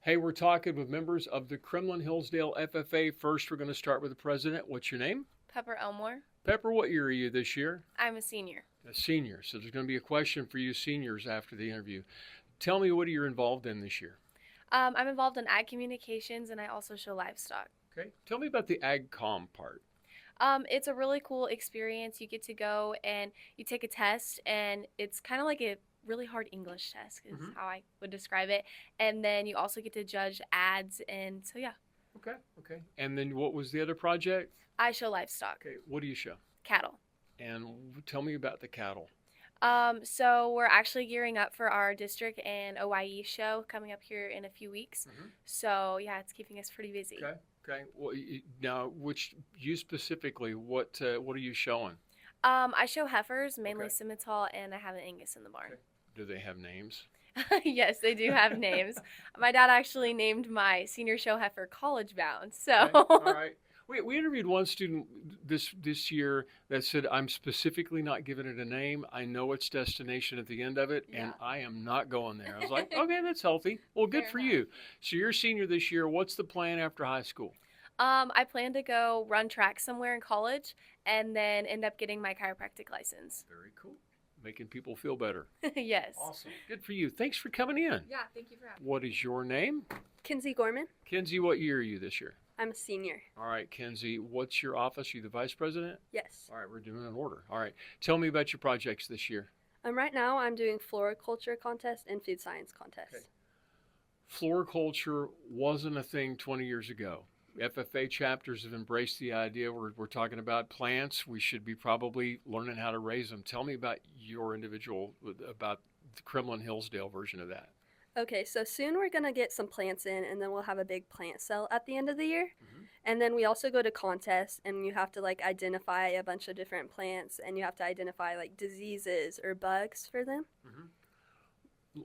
Hey, we're talking with members of the Kremlin Hillsdale FFA. First, we're going to start with the president. What's your name? Pepper Elmore. Pepper, what year are you this year? I'm a senior. A senior. So there's going to be a question for you seniors after the interview. Tell me what you're involved in this year. I'm involved in ag communications and I also show livestock. Okay. Tell me about the ag com part. It's a really cool experience. You get to go and you take a test, and it's kind of like a really hard English test, is how I would describe it. And then you also get to judge ads, and so yeah. Okay. And then what was the other project? I show livestock. Okay. What do you show? Cattle. And tell me about the cattle. So we're actually gearing up for our district and OIE show coming up here in a few weeks. So yeah, it's keeping us pretty busy. Okay. Well, now, you specifically, what are you showing? I show heifers, mainly Simmental, and I have an Angus in the barn. Okay. Do they have names? Yes, they do have names. My dad actually named my senior show heifer College Bound. So. Okay. All right. We interviewed one student this year that said, I'm specifically not giving it a name. I know its destination at the end of it, and I am not going there. I was like, okay, that's healthy. Well, good for you. So you're a senior this year. What's the plan after high school? I plan to go run track somewhere in college and then end up getting my chiropractic license. Very cool. Making people feel better. Yes. Awesome. Good for you. Thanks for coming in. Yeah, thank you for having me. What is your name? Kinsey Gorman. Kinsey, what year are you this year? I'm a senior. All right, Kinsey, what's your office? Are you the vice president? Yes. All right, we're doing an order. All right, tell me about your projects this year. Right now I'm doing floriculture contest and food science contest. Okay. Floriculture wasn't a thing 20 years ago. FFA chapters have embraced the idea. We're talking about plants. We should be probably learning how to raise them. Tell me about your individual, about the Kremlin Hillsdale version of that. Okay, so soon we're going to get some plants in, and then we'll have a big plant sale at the end of the year. And then we also go to contests, and you have to identify a bunch of different plants, and you have to identify diseases or bugs for them.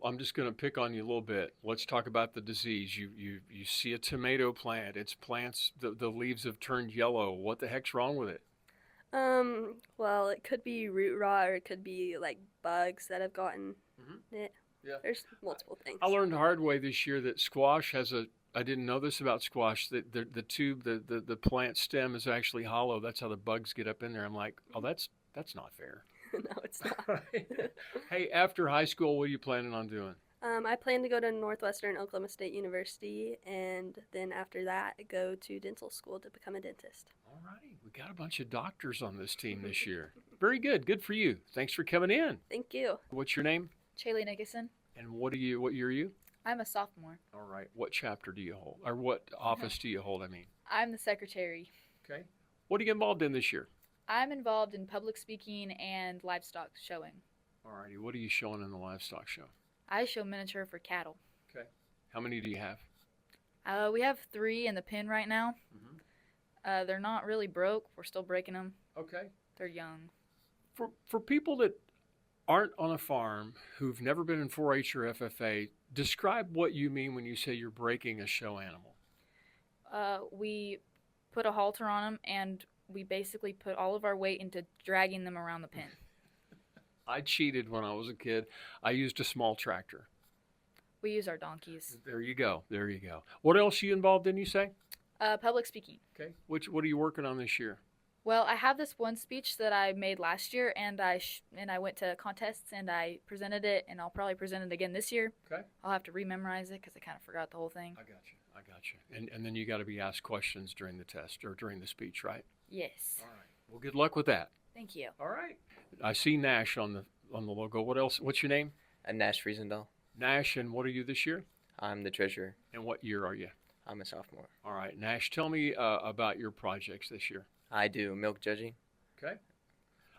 I'm just going to pick on you a little bit. Let's talk about the disease. You see a tomato plant. Its plants, the leaves have turned yellow. What the heck's wrong with it? Well, it could be root rot, or it could be bugs that have gotten it. Yeah. There's multiple things. I learned the hard way this year that squash has I didn't know this about squash, that the tube, the plant stem is actually hollow. That's how the bugs get up in there. I'm like, oh, that's not fair. No, it's not. Hey, after high school, what are you planning on doing? I plan to go to Northwestern Oklahoma State University, and then after that, go to dental school to become a dentist. All righty. We got a bunch of doctors on this team this year. Very good. Good for you. Thanks for coming in. Thank you. What's your name? Shaylee Nickerson. And what year are you? I'm a sophomore. All right. What chapter do you hold? Or what office do you hold, I mean? I'm the secretary. Okay. What are you involved in this year? I'm involved in public speaking and livestock showing. All righty. What are you showing in the livestock show? I show miniature for cattle. Okay. How many do you have? We have 3 in the pen right now. They're not really broke. We're still breaking them. Okay. They're young. For people that aren't on a farm, who've never been in 4-H or FFA, describe what you mean when you say you're breaking a show animal. We put a halter on them, and we basically put all of our weight into dragging them around the pen. I cheated when I was a kid. I used a small tractor. We use our donkeys. There you go. What else are you involved in, you say? Public speaking. Okay. What are you working on this year? Well, I have this one speech that I made last year, and I went to contests and I presented it, and I'll probably present it again this year. Okay. I'll have to rememorize it because I kind of forgot the whole thing. I got you. And then you got to be asked questions during the test or during the speech, right? Yes. All right. Well, good luck with that. Thank you. All right. I see Nash on the logo. What else? What's your name? I'm Nash Friesendahl. Nash, and what are you this year? I'm the treasurer. And what year are you? I'm a sophomore. All right. Nash, tell me about your projects this year. I do milk judging. Okay.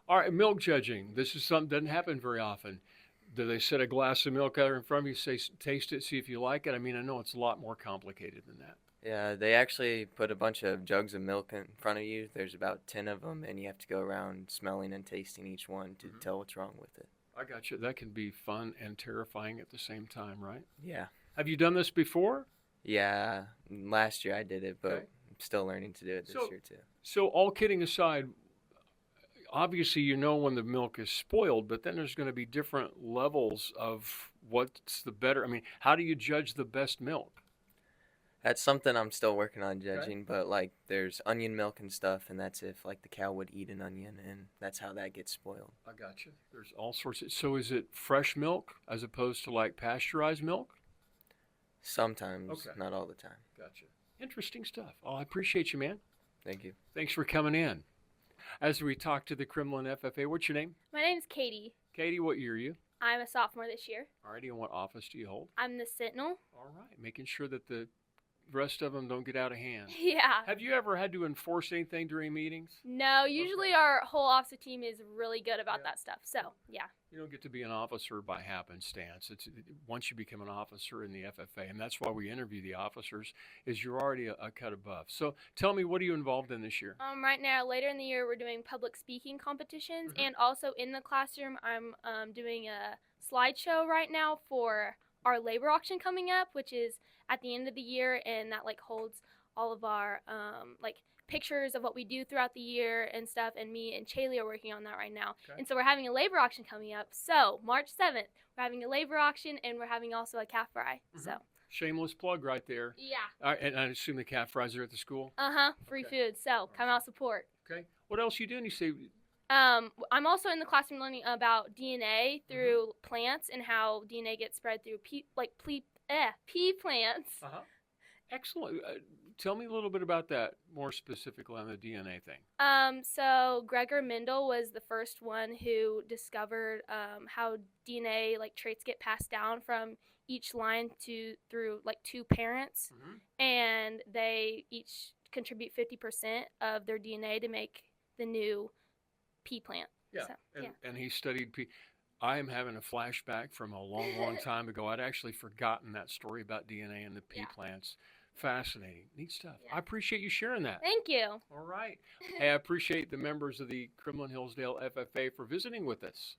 All right, milk judging. This is something that doesn't happen very often. Do they set a glass of milk out in front of you, say, taste it, see if you like it? I mean, I know it's a lot more complicated than that. Yeah, they actually put a bunch of jugs of milk in front of you. There's about 10 of them, and you have to go around smelling and tasting each one to tell what's wrong with it. I got you. That can be fun and terrifying at the same time, right? Yeah. Have you done this before? Yeah, last year I did it, but Okay. I'm still learning to do it this year too. So all kidding aside, obviously you know when the milk is spoiled, but then there's going to be different levels of what's the better. I mean, how do you judge the best milk? That's something I'm still working on judging, but like there's onion milk and stuff, and that's if like the cow would eat an onion, and that's how that gets spoiled. I got you. There's all sorts of. So is it fresh milk as opposed to like pasteurized milk? Sometimes, Okay. not all the time. Gotcha. Interesting stuff. Oh, I appreciate you, man. Thank you. Thanks for coming in. As we talk to the Kremlin FFA, what's your name? My name's Katie. Katie, what year are you? I'm a sophomore this year. Alrighty, and what office do you hold? I'm the Sentinel. All right, making sure that the rest of them don't get out of hand. Yeah. Have you ever had to enforce anything during meetings? No, usually our whole officer team is really good about that stuff. So, yeah. You don't get to be an officer by happenstance. It's once you become an officer in the FFA, and that's why we interview the officers, is you're already a cut above. So tell me, what are you involved in this year? Right now, later in the year, we're doing public speaking competitions, and also in the classroom, I'm doing a slideshow right now for our labor auction coming up, which is at the end of the year, and that like holds all of our like pictures of what we do throughout the year and stuff, and me and Chaley are working on that right now. Okay. And so we're having a labor auction coming up. So March 7th, we're having a labor auction, and we're having also a calf fry. So Shameless plug right there. yeah. And I assume the calf fries are at the school? Free Okay. food. So come out support. Okay. What else you doing? You say, I'm also in the classroom learning about DNA through plants and how DNA gets spread through pea plants. excellent. Tell me a little bit about that more specifically on the DNA thing. So Gregor Mendel was the first one who discovered how DNA like traits get passed down from each line through like two parents, and they each contribute 50% of their DNA to make the new pea plant. Yeah. So, And he studied pea. I am having a flashback from a long, long time ago. I'd actually forgotten that story about DNA and the pea plants. Fascinating. Neat stuff. Yeah. I appreciate you sharing that. Thank you. All right. Hey, I appreciate the members of the Kremlin Hillsdale FFA for visiting with us.